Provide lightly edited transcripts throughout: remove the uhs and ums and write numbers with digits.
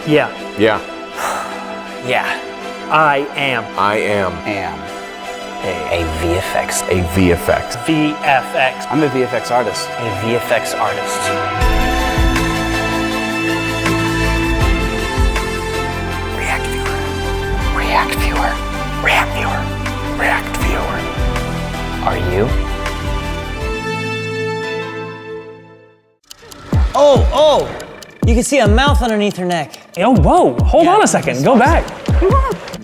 Yeah. Yeah. Yeah. I am. A VFX. A VFX. VFX. I'm a VFX artist. A VFX artist. React viewer. React viewer. React viewer. React viewer. Are you? Oh! You can see a mouth underneath her neck. Oh, whoa, hold on a second, go back.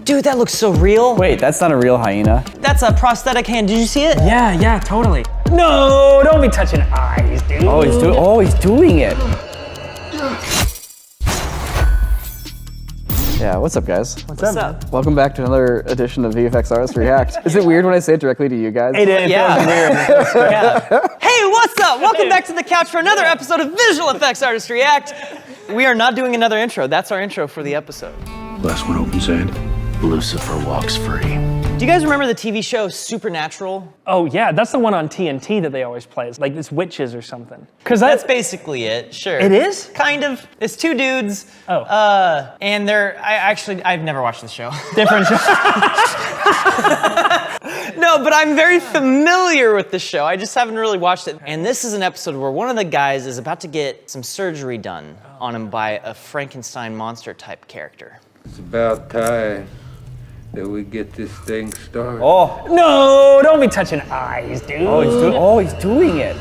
Dude, that looks so real. Wait, that's not a real hyena. That's a prosthetic hand. Did you see it? Yeah, totally. No, don't be touching eyes, dude. Oh, he's doing it. Yeah, what's up, guys? What's up? Welcome back to another edition of VFX Artists React. Is it weird when I say it directly to you guys? It Yeah. feels weird. Hey, what's up? Welcome back to the couch for another episode of Visual Effects Artists React. We are not doing another intro. That's our intro for the episode. Last one opens end. Lucifer walks free. Do you guys remember the TV show Supernatural? Oh yeah, that's the one on TNT that they always play. It's like it's witches or something. Cause That's basically it, sure. It is? Kind of. It's two dudes. Oh. And I've never watched the show. different show. No, but I'm very familiar with the show. I just haven't really watched it. And this is an episode where one of the guys is about to get some surgery done on him by a Frankenstein monster type character. It's about time that we get this thing started. Oh, No, don't be touching eyes, dude. he's doing it.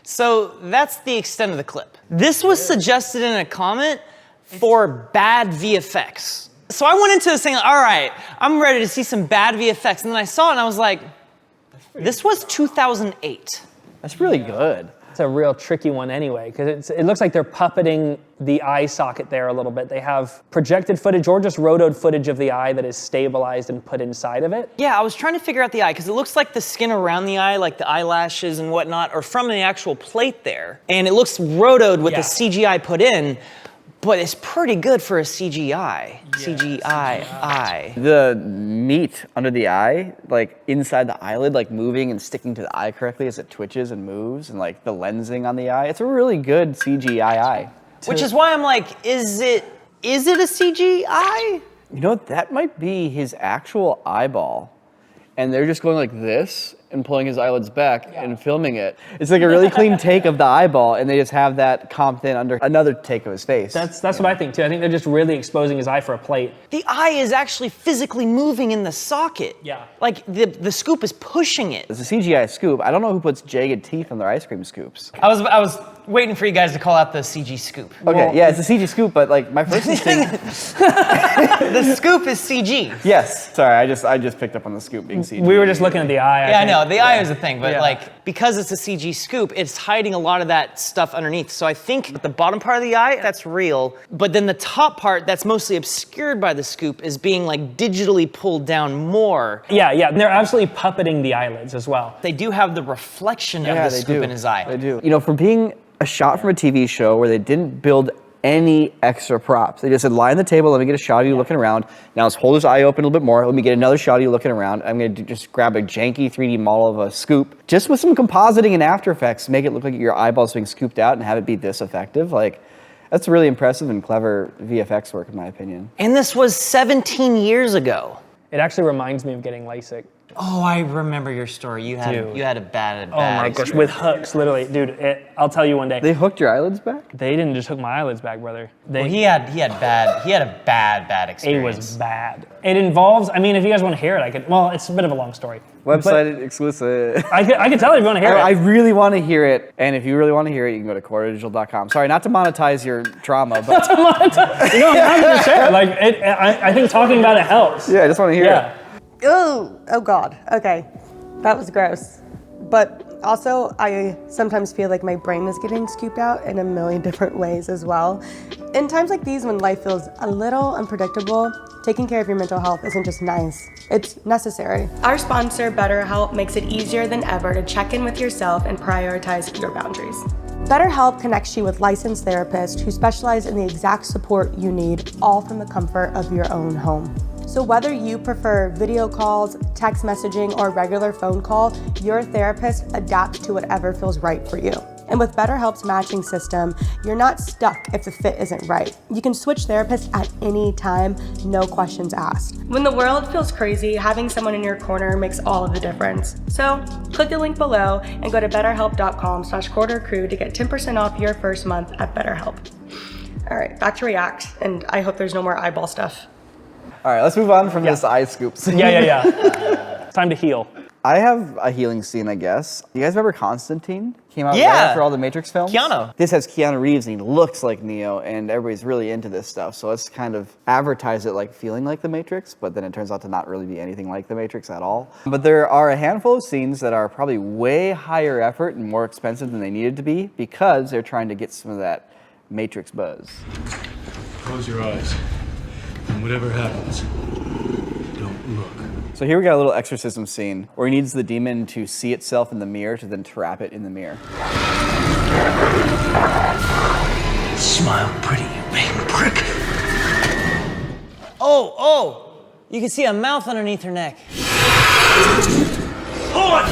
So that's the extent of the clip. This was suggested in a comment for bad VFX. So I went into this saying, all right, I'm ready to see some bad VFX. And then I saw it and I was like, this was 2008. That's really good. It's a real tricky one anyway, because it looks like they're puppeting the eye socket there a little bit. They have projected footage or just rotoed footage of the eye that is stabilized and put inside of it. Yeah, I was trying to figure out the eye because it looks like the skin around the eye, like the eyelashes and whatnot, are from the actual plate there. And it looks rotoed with the CGI put in, but it's pretty good for a CGI. CGI eye. The meat under the eye, like inside the eyelid, like moving and sticking to the eye correctly as it twitches and moves, and like the lensing on the eye. It's a really good CGI eye. Which is why I'm like, is it a CGI? You know, that might be his actual eyeball. And they're just going like this and pulling his eyelids back and filming it. It's like a really clean take of the eyeball, and they just have that comped in under another take of his face. That's what I think too. I think they're just really exposing his eye for a plate. The eye is actually physically moving in the socket. Yeah. Like the scoop is pushing it. It's a CGI scoop. I don't know who puts jagged teeth on their ice cream scoops. I was waiting for you guys to call out the CG scoop. Okay, yeah, it's a CG scoop, but like my first instinct. The scoop is CG. Yes, sorry, I just picked up on the scoop being CG. We were just looking at the eye. Yeah, I think. know, the eye is a thing, but Yeah. like, because it's a CG scoop, it's hiding a lot of that stuff underneath. So I think the bottom part of the eye, that's real, but then the top part that's mostly obscured by the scoop is being like digitally pulled down more. Yeah, they're absolutely puppeting the eyelids as well. They do have the reflection of Yeah, the they scoop do. in his eye. They do. You know, from being a shot from a TV show where they didn't build any extra props. They just said, lie on the table, let me get a shot of you looking around. Now let's hold his eye open a little bit more. Let me get another shot of you looking around. I'm gonna just grab a janky 3D model of a scoop. Just with some compositing and After Effects, make it look like your eyeball's being scooped out and have it be this effective. Like, that's really impressive and clever VFX work in my opinion. And this was 17 years ago. It actually reminds me of getting LASIK. Oh, I remember your story. You had a bad Oh my gosh, with hooks, literally, dude. I'll tell you one day. They hooked your eyelids back? They didn't just hook my eyelids back, brother. Well, he had a bad It experience. was bad. It involves. I mean, if you guys want to hear it, I could. Well, it's a bit of a long story. Website exclusive. I could tell if you want to hear I it. really want to hear it, and if you really want to hear it, you can go to corridordigital.com. Sorry, not to monetize your trauma, but You know, I'm happy to share it. Like, I think talking about it helps. yeah, I just want to hear it. Oh God. Okay. That was gross. But also, I sometimes feel like my brain is getting scooped out in a million different ways as well. In times like these, when life feels a little unpredictable, taking care of your mental health isn't just nice, it's necessary. Our sponsor, Betterhelp, makes it easier than ever to check in with yourself and prioritize your boundaries. Betterhelp connects you with licensed therapists who specialize in the exact support you need, all from the comfort of your own home. So whether you prefer video calls, text messaging, or regular phone call, your therapist adapts to whatever feels right for you. And with BetterHelp's matching system, you're not stuck if the fit isn't right. You can switch therapists at any time, no questions asked. When the world feels crazy, having someone in your corner makes all of the difference. So click the link below and go to betterhelp.com/quartercrew to get 10% off your first month at BetterHelp. All right, back to React, and I hope there's no more eyeball stuff. All right, let's move on from this eye scoops. Yeah. It's time to heal. I have a healing scene, I guess. You guys remember Constantine? Came out right Yeah. after all the Matrix films? Keanu. This has Keanu Reeves and he looks like Neo and everybody's really into this stuff. So let's kind of advertise it like feeling like the Matrix, but then it turns out to not really be anything like the Matrix at all. But there are a handful of scenes that are probably way higher effort and more expensive than they needed to be because they're trying to get some of that Matrix buzz. Close your eyes. And whatever happens, don't look. So here we got a little exorcism scene where he needs the demon to see itself in the mirror to then trap it in the mirror. Smile pretty, you big prick. Oh, you can see a mouth underneath her neck. Hold on!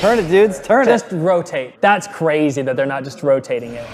Turn it, dudes, turn it. Just rotate. That's crazy that they're not just rotating it.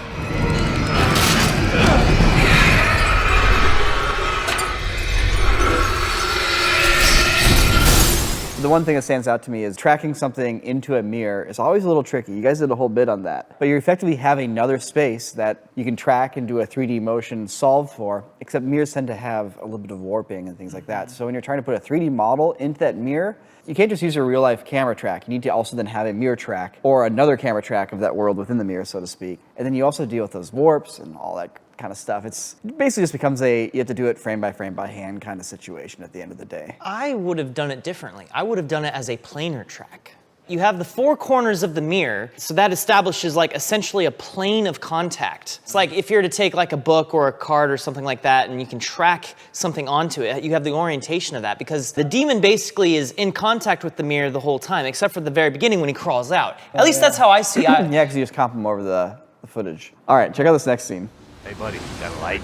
The one thing that stands out to me is tracking something into a mirror is always a little tricky. You guys did a whole bit on that. But you effectively have another space that you can track and do a 3D motion solve for, except mirrors tend to have a little bit of warping and things like that. So when you're trying to put a 3D model into that mirror, you can't just use a real life camera track. You need to also then have a mirror track or another camera track of that world within the mirror, so to speak. And then you also deal with those warps and all that kind of stuff. It's basically just becomes you have to do it frame by hand kind of situation at the end of the day. I would have done it differently. I would have done it as a planar track. You have the four corners of the mirror, so that establishes like essentially a plane of contact. It's like if you're to take like a book or a card or something like that and you can track something onto it, you have the orientation of that because the demon basically is in contact with the mirror the whole time, except for the very beginning when he crawls out. At least that's how I see it. Yeah, because you just comp them over the footage. All right, check out this next scene. Hey, buddy, got a light?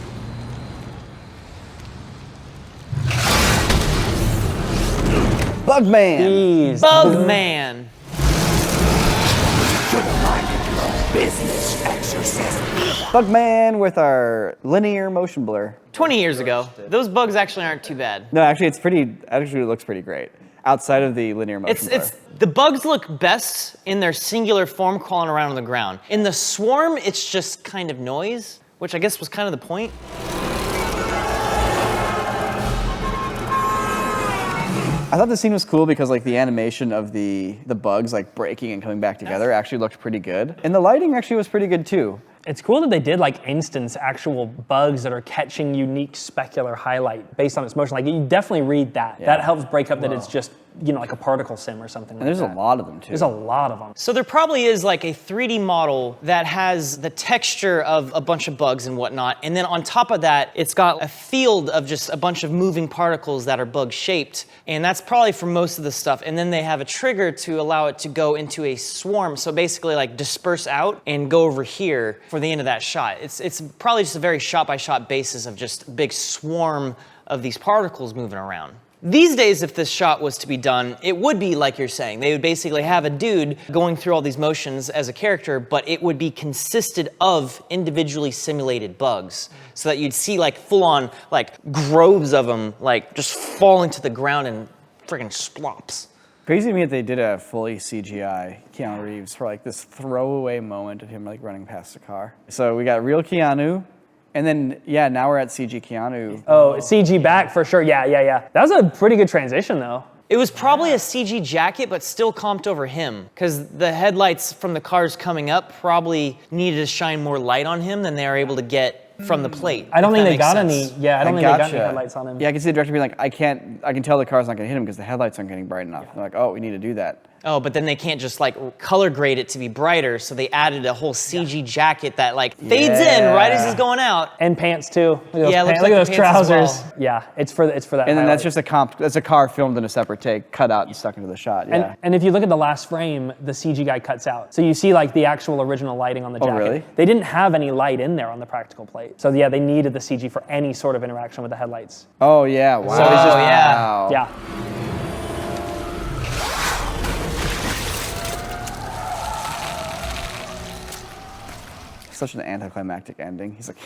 Bugman! Jeez. Bugman. Bugman with our linear motion blur. 20 years ago. Those bugs actually aren't too bad. No, actually, it looks pretty great. Outside of the linear motion blur. The bugs look best in their singular form crawling around on the ground. In the swarm, it's just kind of noise, which I guess was kind of the point. I thought the scene was cool because like the animation of the bugs like breaking and coming back together actually looked pretty good. And the lighting actually was pretty good too. It's cool that they did like instance actual bugs that are catching unique specular highlight based on its motion. Like you definitely read that. Yeah. That helps break up that it's just, you know, like a particle sim or something. And there's a lot of them too. There's a lot of them. So there probably is like a 3D model that has the texture of a bunch of bugs and whatnot, and then on top of that, it's got a field of just a bunch of moving particles that are bug-shaped, and that's probably for most of the stuff. And then they have a trigger to allow it to go into a swarm, so basically like disperse out and go over here for the end of that shot. It's probably just a very shot-by-shot basis of just a big swarm of these particles moving around. These days, if this shot was to be done, it would be like you're saying. They would basically have a dude going through all these motions as a character, but it would be consisted of individually simulated bugs. So that you'd see like full-on like groves of them like just falling to the ground and friggin' splops. Crazy to me that they did a fully CGI Keanu Reeves for like this throwaway moment of him like running past a car. So we got real Keanu. And then, yeah, now we're at CG Keanu. Oh, CG back for sure. Yeah. That was a pretty good transition though. It was probably a CG jacket, but still comped over him, because the headlights from the cars coming up probably needed to shine more light on him than they were able to get from the plate. I don't think they makes got sense. any. Yeah, I don't think they got any headlights on him. Yeah, I can see the director being like, I can tell the car's not gonna hit him because the headlights aren't getting bright enough. They're like, oh, we need to do that. Oh, but then they can't just like color grade it to be brighter, so they added a whole CG jacket that like fades in right as he's going out. And pants too. Look Yeah, it looks look like at the those pants as trousers. well. Yeah, it's for that. And then highlight. that's just that's a car filmed in a separate take, cut out and stuck into the shot. Yeah. And if you look at the last frame, the CG guy cuts out. So you see like the actual original lighting on the jacket. really? They didn't have any light in there on the practical plate. So yeah, they needed the CG for any sort of interaction with the headlights. Oh yeah, wow. So it's just, yeah. Wow. Yeah. such an anticlimactic ending. He's like,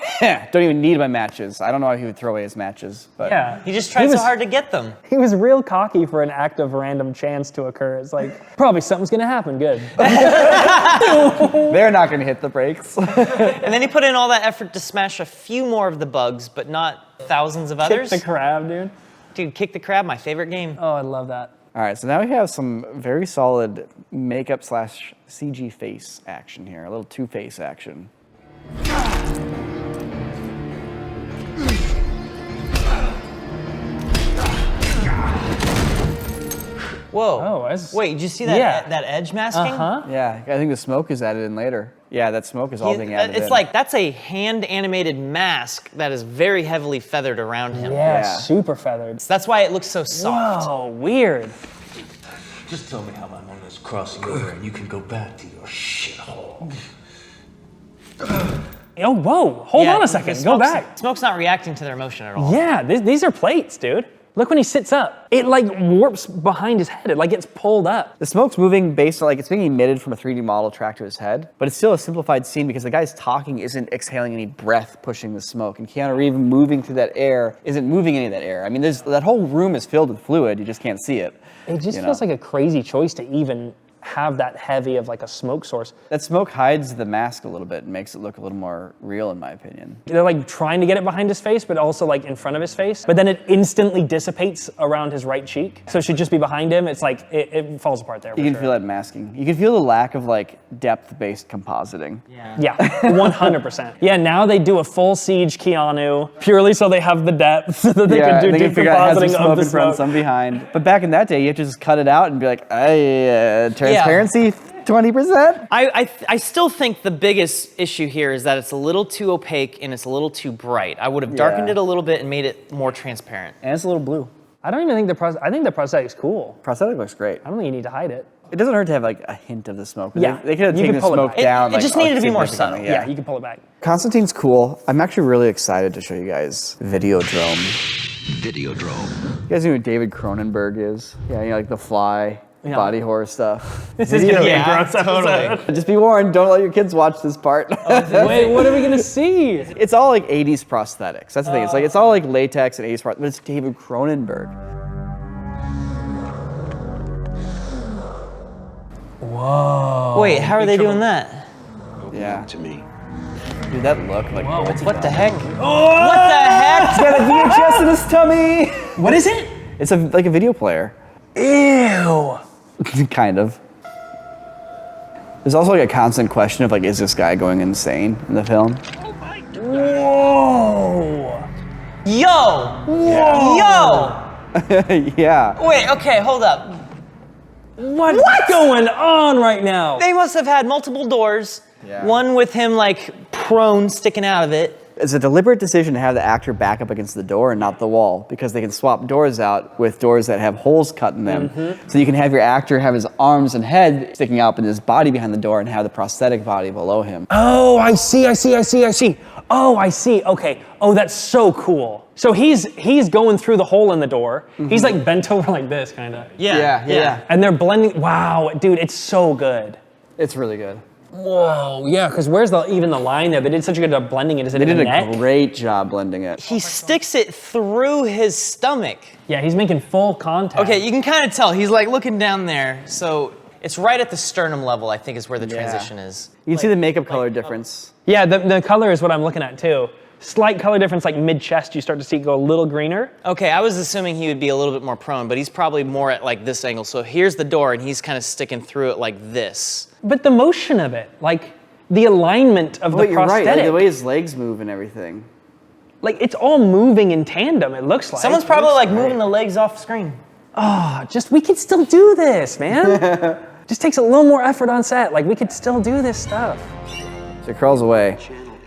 don't even need my matches. I don't know how he would throw away his matches, but Yeah. He just tried so hard to get them. He was real cocky for an act of random chance to occur. It's like, probably something's gonna happen, good. they're not gonna hit the brakes. And then he put in all that effort to smash a few more of the bugs, but not thousands of others. Kick the crab, dude. Dude, Kick the Crab, my favorite game. Oh, I love that. All right, so now we have some very solid makeup / CG face action here, a little Two-Face action. Whoa. Oh, that's- Wait, did you see that Yeah. that edge masking? Uh-huh. Yeah, I think the smoke is added in later. Yeah, that smoke is all being added in. It's like, that's a hand-animated mask that is very heavily feathered around him. Yeah, Yeah. super feathered. So that's why it looks so soft. Whoa, weird. Just tell me how my moment is crossing over and you can go back to your shithole. Oh, whoa, hold Yeah, on a second, because go Smoke's- back. Smoke's not reacting to their emotion at all. Yeah, these are plates, dude. Look when he sits up. It like warps behind his head. It like gets pulled up. the smoke's moving based on, like, it's being emitted from a 3D model track to his head, but it's still a simplified scene because the guy's talking isn't exhaling any breath pushing the smoke, and Keanu Reeves moving through that air isn't moving any of that air. I mean, that whole room is filled with fluid, you just can't see it. It just you feels know? like a crazy choice to even have that heavy of like a smoke source. That smoke hides the mask a little bit and makes it look a little more real, in my opinion. They're like trying to get it behind his face, but also like in front of his face. But then it instantly dissipates around his right cheek. So it should just be behind him. It's like, it falls apart there. You can feel that masking. You can feel the lack of, like, depth-based compositing. Yeah, 100%. Yeah, now they do a full siege Keanu purely so they have the depth so that they can do they deep can figure out has some compositing smoke of the in front, smoke. some behind. But back in that day, you have to just cut it out and be like, transparency, 20%? I still think the biggest issue here is that it's a little too opaque and it's a little too bright. I would have darkened Yeah. it a little bit and made it more transparent. And it's a little blue. I don't even think I think the prosthetic's cool. Prosthetic looks great. I don't think you need to hide it. It doesn't hurt to have, like, a hint of the smoke. Yeah, They could have you taken can the pull it smoke back. down. It like, just needed to be more significantly, subtle. Yeah, you can pull it back. Constantine's cool. I'm actually really excited to show you guys Videodrome. Videodrome. You guys know who David Cronenberg is? Yeah, you know, like The Fly, Yeah. body horror stuff. This is gonna be a Yeah, gross episode. Just be warned, don't let your kids watch this part. Wait, what are we gonna see? It's all like 80s prosthetics. That's the thing. It's all like latex and 80s prosthetics, but it's David Cronenberg. Wait, how are they doing that? Yeah. To me. Dude, that look like What the heck? What the heck? He's got a VHS in his tummy. What is it? It's like a video player. Ew. Kind of. There's also like a constant question of like, is this guy going insane in the film? Whoa. Yo! Yo! Yeah. Wait, okay, hold up. What's going on right now? They must have had multiple doors. Yeah. One with him like prone sticking out of it. It's a deliberate decision to have the actor back up against the door and not the wall, because they can swap doors out with doors that have holes cut in them. So you can have your actor have his arms and head sticking out, and his body behind the door, and have the prosthetic body below him. Oh, I see. Oh, I see. Okay. Oh, that's so cool. So he's going through the hole in the door. He's like bent over like this, kind of. Yeah. And they're blending. Wow, dude, it's so good. It's really good. Whoa, yeah, because where's even the line there? They did such a good job blending it. Is it They in did the a neck? great job blending it. He sticks it through his stomach. Yeah, he's making full contact. Okay, you can kind of tell. He's like looking down there. So it's right at the sternum level, I think, is where the transition is. You can see the makeup color difference. Yeah, the color is what I'm looking at too. Slight color difference, like mid-chest, you start to see it go a little greener. Okay, I was assuming he would be a little bit more prone, but he's probably more at like this angle. So here's the door, and he's kind of sticking through it like this. But the motion of it, like the alignment of the But you're right, prosthetic, like, the way his legs move and everything. like it's all moving in tandem, it looks like. Someone's probably like moving the legs off screen. We could still do this, man. Just takes a little more effort on set. Like we could still do this stuff. So he crawls away.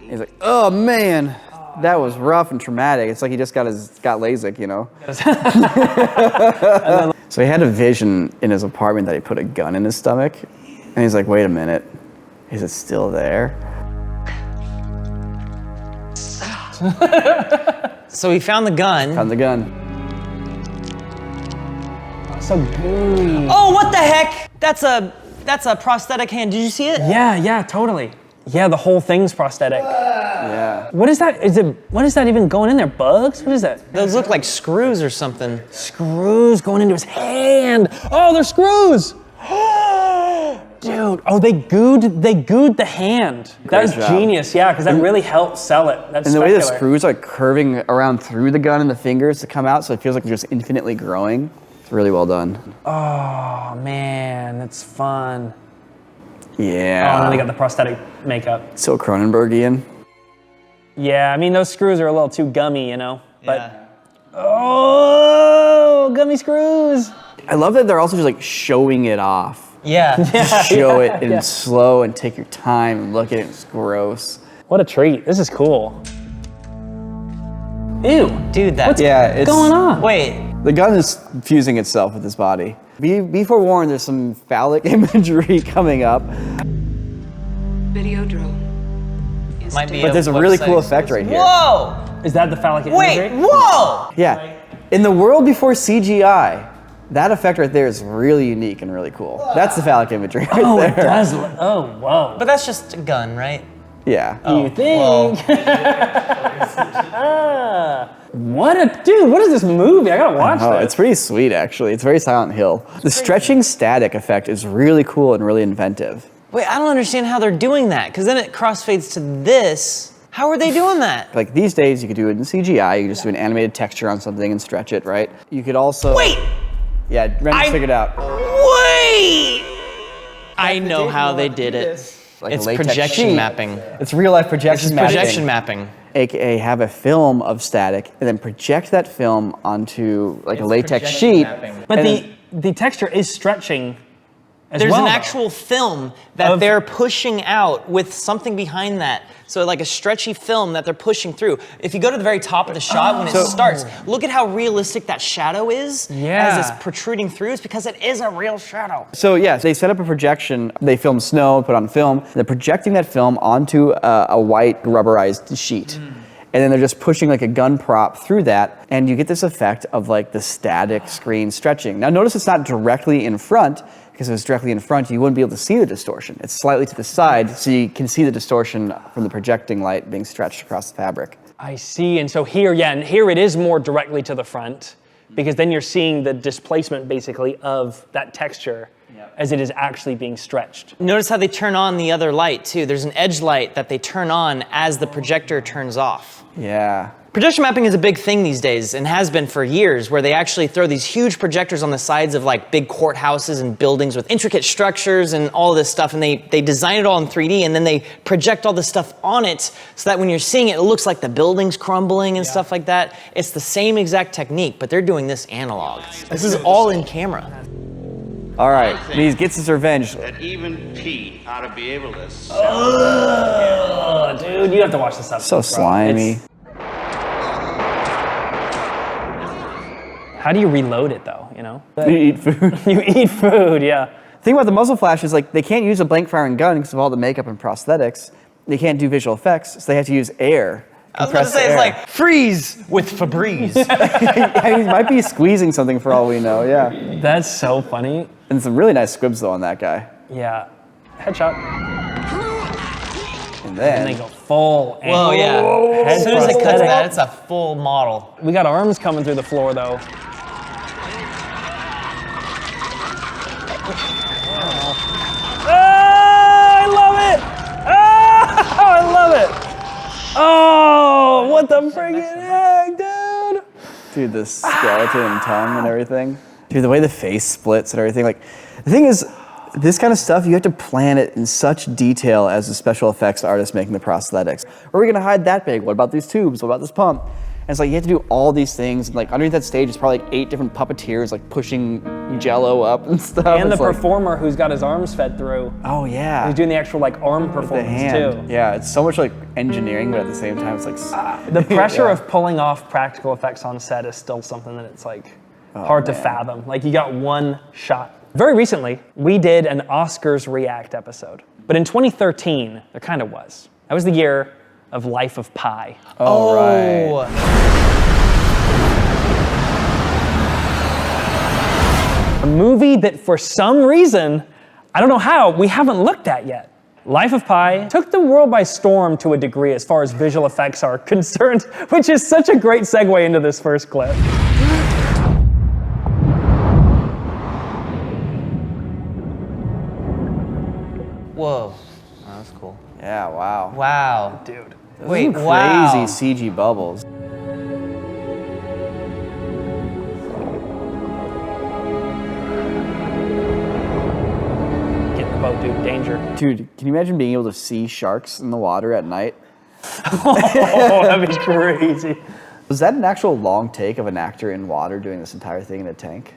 He's like, oh man, that was rough and traumatic. It's like he just got LASIK, you know? So he had a vision in his apartment that he put a gun in his stomach. And he's like, wait a minute, is it still there? So he found the gun. Found the gun. So gooey. Oh, what the heck? That's a prosthetic hand. Did you see it? Yeah, totally. Yeah, the whole thing's prosthetic. Yeah. What is that? What is that even going in there? Bugs? What is that? Those look like screws or something. Screws going into his hand. Oh, they're screws. Dude, oh, they gooed the hand. That was job. genius, yeah, because that really helped sell it. That's And the way the spectacular. screws are curving around through the gun and the fingers to come out, so it feels like they're just infinitely growing. It's really well done. Oh, man, that's fun. Yeah. Oh, and then they got the prosthetic makeup. So Cronenbergian. Yeah, I mean, those screws are a little too gummy, you know? But, Yeah. oh, gummy screws. I love that they're also just like showing it off. Yeah. Just show it in slow and take your time and look at it. It's gross. What a treat. This is cool. Ew. Dude, that's What's going on? Wait. The gun is fusing itself with his body. Be forewarned, there's some phallic imagery coming up. Videodrome. Might be But there's a really cool effect right here. Whoa! Is that the phallic Wait, imagery? whoa! Yeah. In the world before CGI, that effect right there is really unique and really cool. That's the phallic imagery right Oh, there. it does. Oh, whoa. But that's just a gun, right? Yeah. You think? What is this movie? I gotta watch Oh, this. it's pretty sweet actually. It's very Silent Hill. The stretching static effect is really cool and really inventive. Wait, I don't understand how they're doing that, because then it crossfades to this. How are they doing that? Like these days, you could do it in CGI. You could just do an animated texture on something and stretch it, right? You could also Wait! Yeah, Wren just figured out. Wait! I know how they did it. Like a It's latex projection sheet. mapping. It's real life projection mapping. Projection mapping. AKA have a film of static and then project that film onto like a latex sheet. But and the texture is stretching as There's well. an though. actual film that they're pushing out with something behind that. So like a stretchy film that they're pushing through. If you go to the very top of the shot when it starts, look at how realistic that shadow is Yeah. as it's protruding through. It's because it is a real shadow. So yes, they set up a projection. They film snow, put on film. They're projecting that film onto a white rubberized sheet. And then they're just pushing like a gun prop through that, and you get this effect of like the static screen stretching. Now notice it's not directly in front, because if it was directly in front, you wouldn't be able to see the distortion. It's slightly to the side, so you can see the distortion from the projecting light being stretched across the fabric. I see, and so here, and here it is more directly to the front, because then you're seeing the displacement basically of that texture as it is actually being stretched. Notice how they turn on the other light too. There's an edge light that they turn on as the projector turns off. Yeah. Projection mapping is a big thing these days and has been for years, where they actually throw these huge projectors on the sides of like big courthouses and buildings with intricate structures and all this stuff, and they design it all in 3D, and then they project all this stuff on it so that when you're seeing it, it looks like the building's crumbling and stuff like that. It's the same exact technique, but they're doing this analog. This is all in camera. All right, he gets his revenge. That even Pete ought to be able to Oh, dude, you have to watch this episode. So bro. slimy. How do you reload it though, you know? You eat food. You eat food, yeah. The thing about the muzzle flash is like they can't use a blank firing gun because of all the makeup and prosthetics. They can't do visual effects, so they have to use air. I was gonna say, it's like freeze with Febreze. He might be squeezing something for all we know, yeah. That's so funny. And some really nice squibs though on that guy. Yeah. Headshot. And And they then go full. Whoa, yeah. As soon as it cuts that, it's a full model. We got arms coming through the floor though. I love it! Oh, I love it! Oh, what the friggin' heck, dude! dude, the skeleton and tongue and everything. Dude, the way the face splits and everything. Like, the thing is, this kind of stuff, you have to plan it in such detail as the special effects artist making the prosthetics. Where are we gonna hide that big? What about these tubes? What about this pump? And it's like, you have to do all these things. And like, underneath that stage is probably like 8 different puppeteers, like pushing Jello up and stuff. And the It's like, performer who's got his arms fed through. oh yeah. He's doing the actual like arm the performance hand. too. Yeah, it's so much like engineering, but at the same time, it's like, The pressure Yeah. of pulling off practical effects on set is still something that it's like hard to fathom. Like you got one shot. Very recently, we did an Oscars React episode. But in 2013, there kind of was. That was the year of Life of Pi. oh, right. A movie that for some reason, I don't know how, we haven't looked at yet. Life of Pi took the world by storm to a degree as far as visual effects are concerned, which is such a great segue into this first clip. Whoa. Oh, that's cool. Yeah, wow. Wow. Dude. Wait, Crazy wow. CG bubbles. Get in the boat, dude. Danger. Dude, can you imagine being able to see sharks in the water at night? Oh, that'd be crazy. Was that an actual long take of an actor in water doing this entire thing in a tank?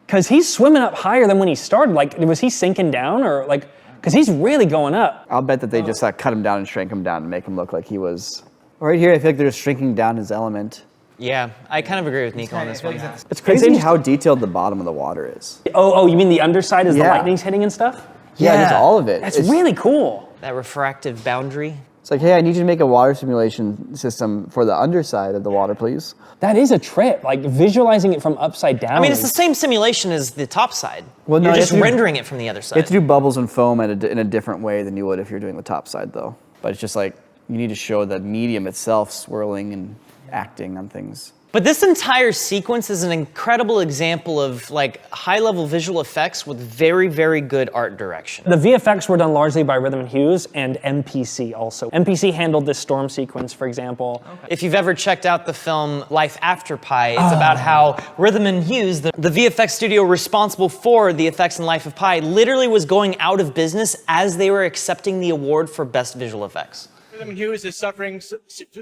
Because he's swimming up higher than when he started. Like, was he sinking down or like, because he's really going up. I'll bet that they just cut him down and shrank him down and make him look like he was... Right here, I feel like they're just shrinking down his element. Yeah, I kind of agree with Niko on this one. It's crazy how detailed the bottom of the water is. Oh, you mean the underside as the Yeah. lightning's hitting and stuff? Yeah, just all of it. That's really cool. That refractive boundary. It's like, hey, I need you to make a water simulation system for the underside of the water, please. That is a trip, like visualizing it from upside down. I mean, it's the same simulation as the top side. Well, no, You're you just have to do- rendering it from the other You side. have to do bubbles and foam in a different way than you would if you're doing the top side, though. But it's just like, you need to show the medium itself swirling and acting on things. But this entire sequence is an incredible example of like high-level visual effects with very, very good art direction. The VFX were done largely by Rhythm and Hughes and MPC also. MPC handled this storm sequence, for example. If you've ever checked out the film Life After Pi, it's about how Rhythm and Hughes, the VFX studio responsible for the effects in Life of Pi, literally was going out of business as they were accepting the award for Best Visual Effects. Rhythm Hughes is suffering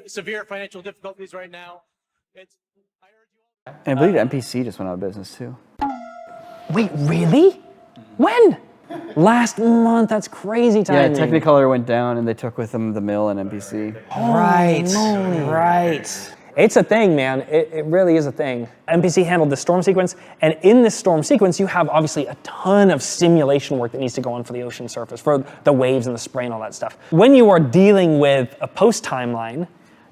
severe financial difficulties right now. And I believe MPC just went out of business, too. Wait, really? When? Last month, that's crazy timing. Yeah, Technicolor went down and they took with them the mill and MPC. Right. It's a thing, man. It really is a thing. MPC handled the storm sequence, and in this storm sequence, you have obviously a ton of simulation work that needs to go on for the ocean surface, for the waves and the spray and all that stuff. When you are dealing with a post-timeline,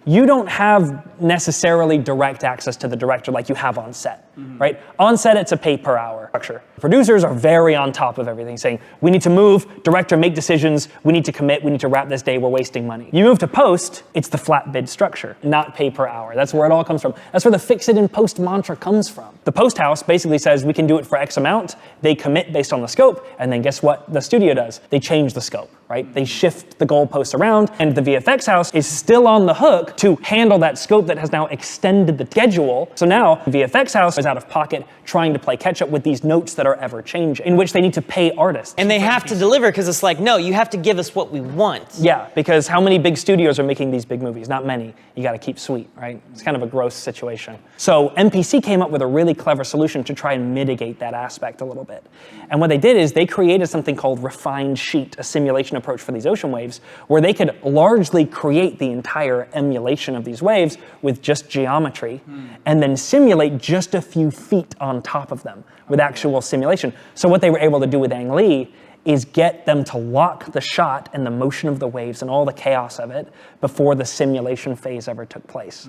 you don't have necessarily direct access to the director like you have on set, right? On set, it's a pay per hour structure. Producers are very on top of everything, saying, we need to move, director, make decisions, we need to commit, we need to wrap this day, we're wasting money. You move to post, it's the flat bid structure, not pay per hour. That's where it all comes from. That's where the fix it in post mantra comes from. The post house basically says, we can do it for X amount, they commit based on the scope, and then guess what the studio does? They change the scope, right? They shift the goalposts around, and the VFX house is still on the hook to handle that scope that has now extended the schedule. So now VFX house is out of pocket trying to play catch up with these notes that are ever changing, in which they need to pay artists. And they have to deliver because it's like, no, you have to give us what we want. Yeah, because how many big studios are making these big movies? Not many. You gotta keep sweet, right? It's kind of a gross situation. So MPC came up with a really clever solution to try and mitigate that aspect a little bit. And what they did is they created something called refined sheet, a simulation approach for these ocean waves, where they could largely create the entire emulation of these waves with just geometry, and then simulate just a few feet on top of them with actual simulation. So what they were able to do with Ang Lee is get them to lock the shot and the motion of the waves and all the chaos of it before the simulation phase ever took place.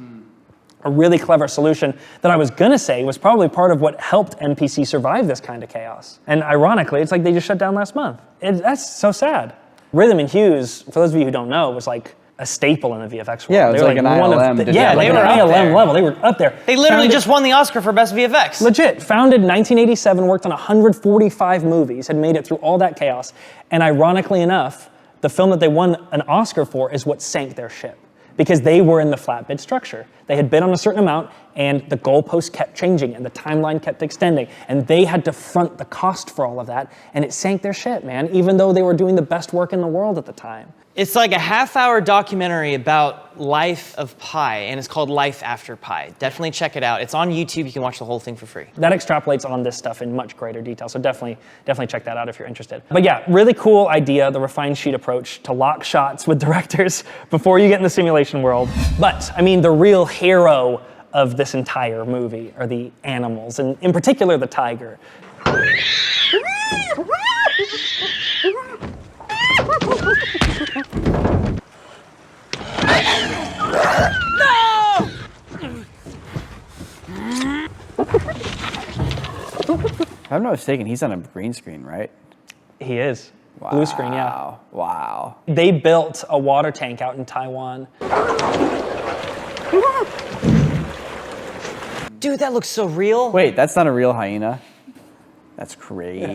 A really clever solution that I was gonna say was probably part of what helped MPC survive this kind of chaos. And ironically, it's like they just shut down last month. That's so sad. Rhythm and Hughes, for those of you who don't know, was like a staple in the VFX world. Yeah, it was They were like an one of ILM. the- did yeah, that. like they an were up ILM there. level. They were up there. They literally Founded- just won the Oscar for Best VFX. Legit, founded in 1987, worked on 145 movies, had made it through all that chaos, and ironically enough, the film that they won an Oscar for is what sank their ship, because they were in the flat bid structure. They had bid on a certain amount, and the goalpost kept changing, and the timeline kept extending, and they had to front the cost for all of that, and it sank their ship, man, even though they were doing the best work in the world at the time. It's like a half-hour documentary about Life of Pi, and it's called Life After Pi. Definitely check it out. It's on YouTube. You can watch the whole thing for free. That extrapolates on this stuff in much greater detail, so definitely check that out if you're interested. But yeah, really cool idea, the refined sheet approach to lock shots with directors before you get in the simulation world. But, I mean, the real hero of this entire movie are the animals, and in particular, the tiger. If I'm not mistaken, he's on a green screen, right? He is. Blue screen, yeah. Wow. They built a water tank out in Taiwan. Dude, that looks so real. Wait, that's not a real hyena. That's crazy.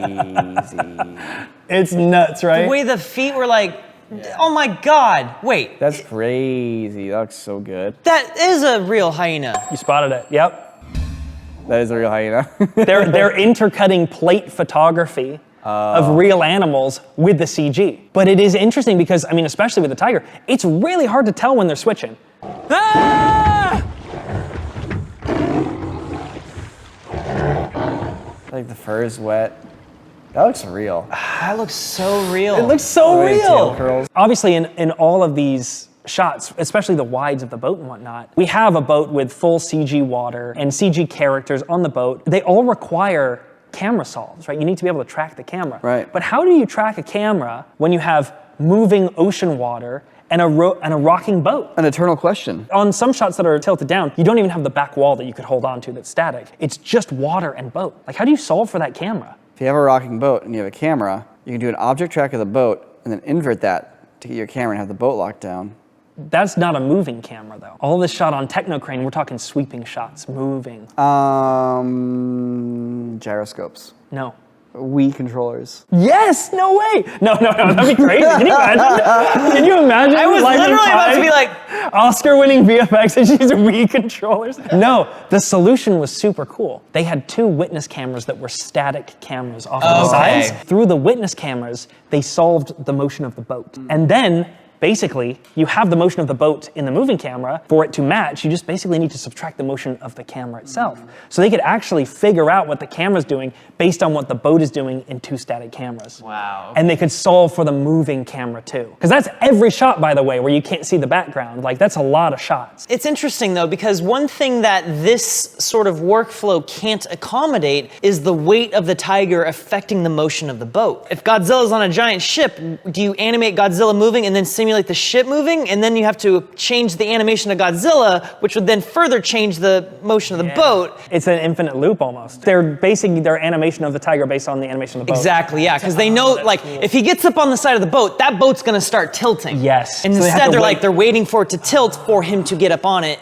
It's nuts, right? The way the feet were like, oh my God, wait. That's crazy. That looks so good. That is a real hyena. You spotted it, yep. That is a real hyena. They're intercutting plate photography of real animals with the CG. But it is interesting because, I mean, especially with the tiger, it's really hard to tell when they're switching. Ah! Like the fur is wet. That looks real. That looks so real. It looks so The way the real. tail curls. Obviously, in all of these shots, especially the wides of the boat and whatnot, we have a boat with full CG water and CG characters on the boat. They all require camera solves, right? You need to be able to track the camera. Right. But how do you track a camera when you have moving ocean water and a rocking boat? An eternal question. On some shots that are tilted down, you don't even have the back wall that you could hold on to that's static. It's just water and boat. Like, how do you solve for that camera? If you have a rocking boat and you have a camera, you can do an object track of the boat and then invert that to get your camera and have the boat locked down. That's not a moving camera, though. All this shot on Technocrane, we're talking sweeping shots, moving. Gyroscopes. No. Wii controllers. Yes! No way! No, that'd be crazy. Can you imagine? Can you imagine? I was Life in literally about to Pi? be like, Oscar-winning VFX and she's Wii controllers. No, the solution was super cool. They had 2 witness cameras that were static cameras off of the Okay. sides. Through the witness cameras, they solved the motion of the boat. And then, basically, you have the motion of the boat in the moving camera. For it to match, you just basically need to subtract the motion of the camera itself. So they could actually figure out what the camera's doing based on what the boat is doing in 2 static cameras. wow. And they could solve for the moving camera too. Because that's every shot, by the way, where you can't see the background. Like, that's a lot of shots. It's interesting though, because one thing that this sort of workflow can't accommodate is the weight of the tiger affecting the motion of the boat. If Godzilla's on a giant ship, do you animate Godzilla moving and then simulate the ship moving? And then you have to change the animation of Godzilla, which would then further change the motion of the boat. It's an infinite loop almost. They're basing their animation of the tiger based on the animation of the boat. Exactly, yeah, because they know, like, if he gets up on the side of the boat, that boat's gonna start tilting. Yes. And So they have instead, to they're wait. they're waiting for it to tilt for him to get up on it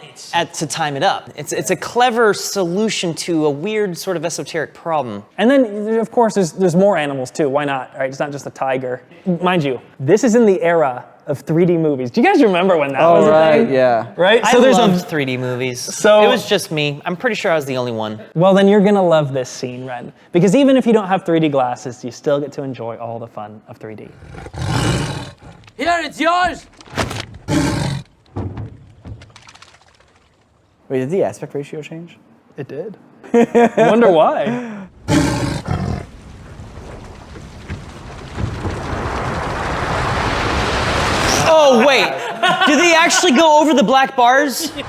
to time it up. It's a clever solution to a weird sort of esoteric problem. And then, of course, there's more animals too. Why not? Right? It's not just a tiger. Mind you, this is in the era of 3D movies. Do you guys remember when that was a right, thing? yeah. Right? I loved 3D movies. So- it was just me. I'm pretty sure I was the only one. Well, then you're gonna love this scene, Wren. Because even if you don't have 3D glasses, you still get to enjoy all the fun of 3D. Here, it's yours! Wait, did the aspect ratio change? It did. I wonder why. Oh, wait. Do they actually go over the black bars? They do!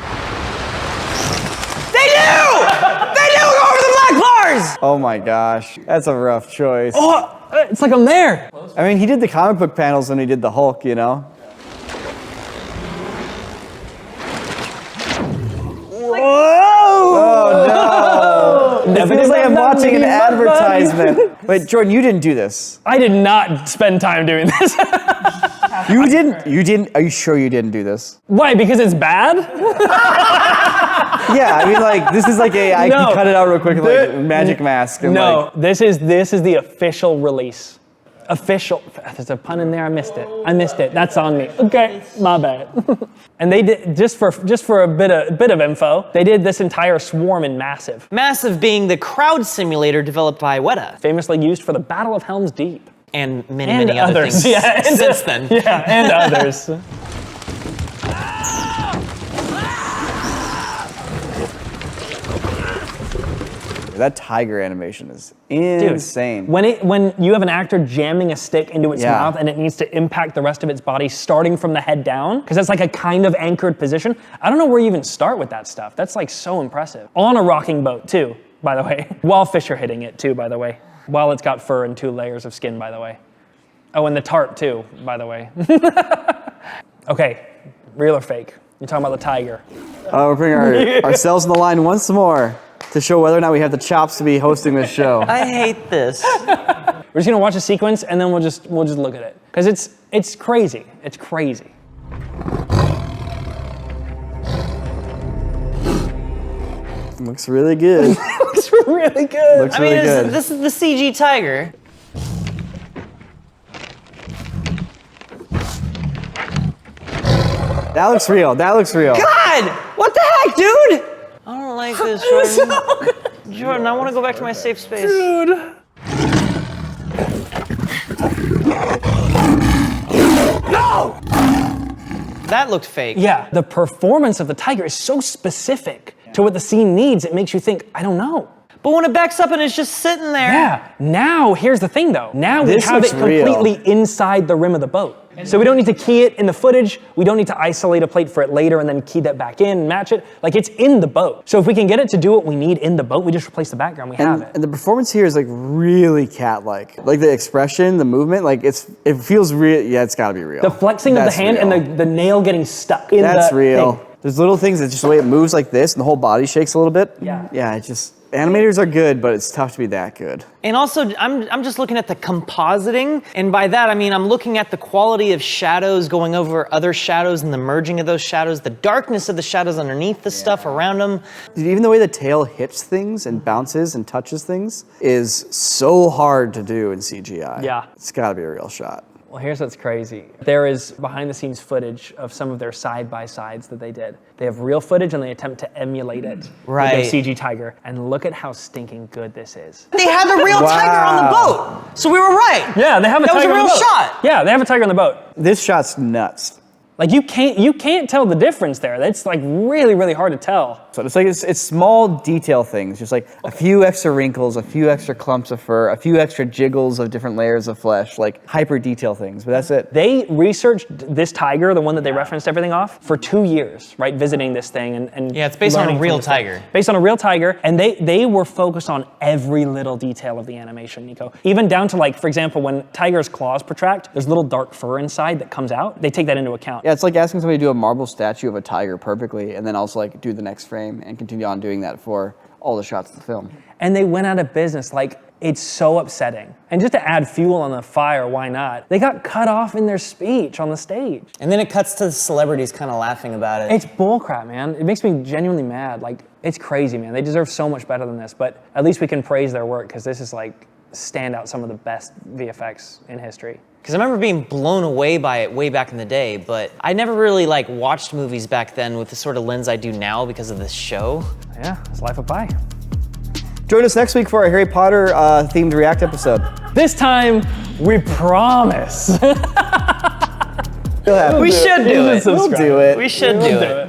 They do go over the black bars! Oh my gosh, that's a rough choice. Oh, it's like I'm there. I mean, he did the comic book panels when he did the Hulk, you know? Oh no! It feels like I'm watching an advertisement. Wait, Jordan, you didn't do this. I did not spend time doing this. You didn't, are you sure you didn't do this? Why? Because it's bad? Yeah, I mean, like, this is like I can cut it out real quick with like magic mask. And No, like, this is the official release. Official. There's a pun in there. I missed it. That's on me. Okay, my bad. And they did just for a bit of info. They did this entire swarm in Massive, Massive being the crowd simulator developed by Weta. famously used for the Battle of Helm's Deep. And many, And many other others. things Yeah, and since then. Yeah, and others. that tiger animation is insane. When you have an actor jamming a stick into its Yeah. mouth and it needs to impact the rest of its body starting from the head down, because that's like a kind of anchored position. I don't know where you even start with that stuff. That's like so impressive. On a rocking boat too, by the way. While fish are hitting it too, by the way. While it's got fur and 2 layers of skin, by the way. Oh, and the tarp too, by the way. Okay, real or fake? You're talking about the tiger. We're putting ourselves on the line once more to show whether or not we have the chops to be hosting this show. I hate this. We're just gonna watch a sequence and then we'll just look at it. Because it's crazy. It's crazy. Looks really good. Looks really good. Looks really good. This is the CG tiger. That looks real. That looks real. God! What the heck, dude? I don't like this, Jordan. Jordan, I want to go back to my safe space. Dude. No! That looked fake. Yeah, the performance of the tiger is so specific to what the scene needs, it makes you think, I don't know. But when it backs up and it's just sitting there. Yeah, now here's the thing though. Now we This have it looks real. completely inside the rim of the boat. So we don't need to key it in the footage. We don't need to isolate a plate for it later and then key that back in and match it. Like it's in the boat. So if we can get it to do what we need in the boat, we just replace the background, we have it. And the performance here is like really cat-like. Like the expression, the movement, like it feels real. Yeah, it's gotta be real. The flexing of the hand real. and the nail getting stuck in That's the real. thing. There's little things that just the way it moves like this and the whole body shakes a little bit. Yeah. Yeah, it just, animators are good, but it's tough to be that good. And also, I'm just looking at the compositing, and by that I mean I'm looking at the quality of shadows going over other shadows and the merging of those shadows, the darkness of the shadows underneath the stuff around them. Dude, even the way the tail hits things and bounces and touches things is so hard to do in CGI. Yeah. It's gotta be a real shot. Well, here's what's crazy. There is behind the scenes footage of some of their side-by-sides that they did. They have real footage and they attempt to emulate it with Right. their CG tiger. And look at how stinking good this is. They had the real tiger on the boat, so we were right. Yeah, they have a That was tiger a on real the boat. shot. Yeah, they have a tiger on the boat. This shot's nuts. Like you can't tell the difference there. That's like really, really hard to tell. So it's like it's small detail things, just like a few extra wrinkles, a few extra clumps of fur, a few extra jiggles of different layers of flesh, like hyper detail things, but that's it. They researched this tiger, the one that they referenced everything off, for 2 years, right? Visiting this thing and Yeah, it's based on a learning from real this thing. tiger. Based on a real tiger, and they were focused on every little detail of the animation, Niko. Even down to like, for example, when tiger's claws protract, there's little dark fur inside that comes out. They take that into account. Yeah, it's like asking somebody to do a marble statue of a tiger perfectly and then also like do the next frame and continue on doing that for all the shots of the film. And they went out of business. Like, it's so upsetting. And just to add fuel on the fire, why not? They got cut off in their speech on the stage. And then it cuts to the celebrities kind of laughing about it. It's bullcrap, man. It makes me genuinely mad. Like, it's crazy, man. They deserve so much better than this, but at least we can praise their work because this is like stand out some of the best VFX in history. Because I remember being blown away by it way back in the day, but I never really like watched movies back then with the sort of lens I do now because of this show. Yeah, it's Life of Pi. Join us next week for our Harry Potter themed React episode. This time, we promise. We'll have We should do it. We'll do it. We should do it.